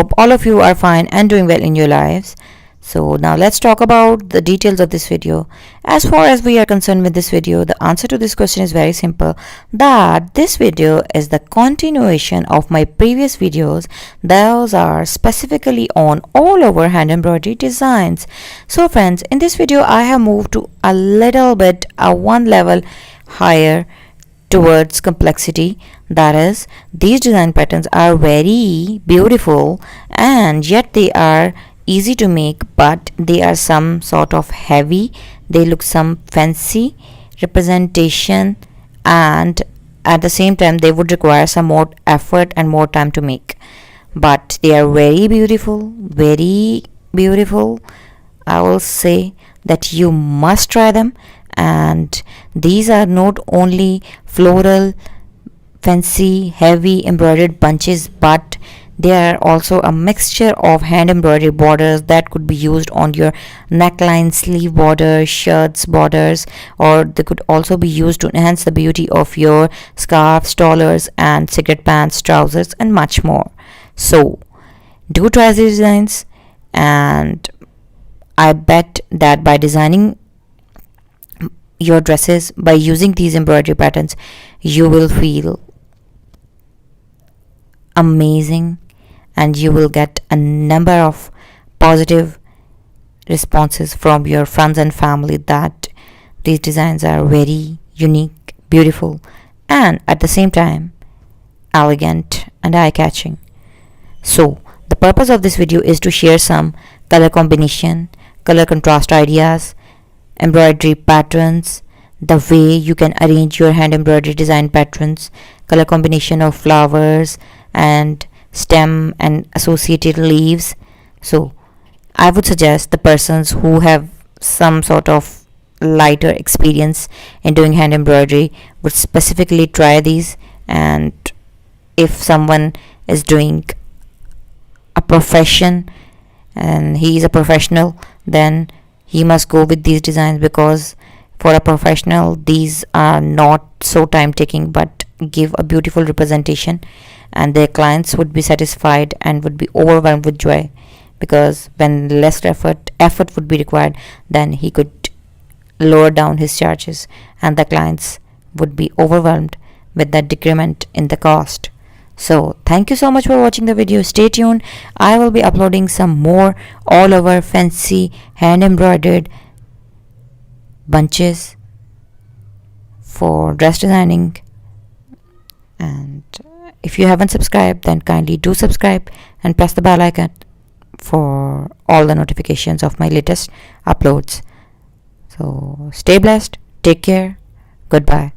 Hope all of you are fine and doing well in your lives. So now let's talk about the details of this video. As far as we are concerned with this video, the answer to this question is very simple, that this video is the continuation of my previous videos. Those are specifically on all over hand embroidery designs. So friends, in this video I have moved to a little bit one level higher towards complexity. That is, these design patterns are very beautiful and yet they are easy to make, but they are some sort of heavy. They look some fancy representation, and at the same time they would require some more effort and more time to make, but they are very beautiful, very beautiful. I will say that you must try them. And these are not only floral fancy heavy embroidered bunches, but they are also a mixture of hand embroidery borders that could be used on your neckline, sleeve borders, shirts borders, or they could also be used to enhance the beauty of your scarves, collars, and cigarette pants, trousers, and much more. So do try these designs, and I bet that by designing your dresses by using these embroidery patterns, you will feel amazing and you will get a number of positive responses from your friends and family that these designs are very unique, beautiful, and at the same time elegant and eye-catching. So the purpose of this video is to share some color combination, color contrast ideas, embroidery patterns, the way you can arrange your hand embroidery design patterns, color combination of flowers and stem and associated leaves. So I would suggest the persons who have some sort of lighter experience in doing hand embroidery would specifically try these, and if someone is doing a profession and he is a professional, then he must go with these designs, because for a professional these are not so time taking but give a beautiful representation, and their clients would be satisfied and would be overwhelmed with joy, because when less effort would be required, then he could lower down his charges and the clients would be overwhelmed with that decrement in the cost. So thank you so much for watching the video. Stay tuned. I will be uploading some more all over fancy hand embroidered bunches for dress designing. And if you haven't subscribed, then kindly do subscribe and press the bell icon for all the notifications of my latest uploads. So stay blessed, take care, goodbye.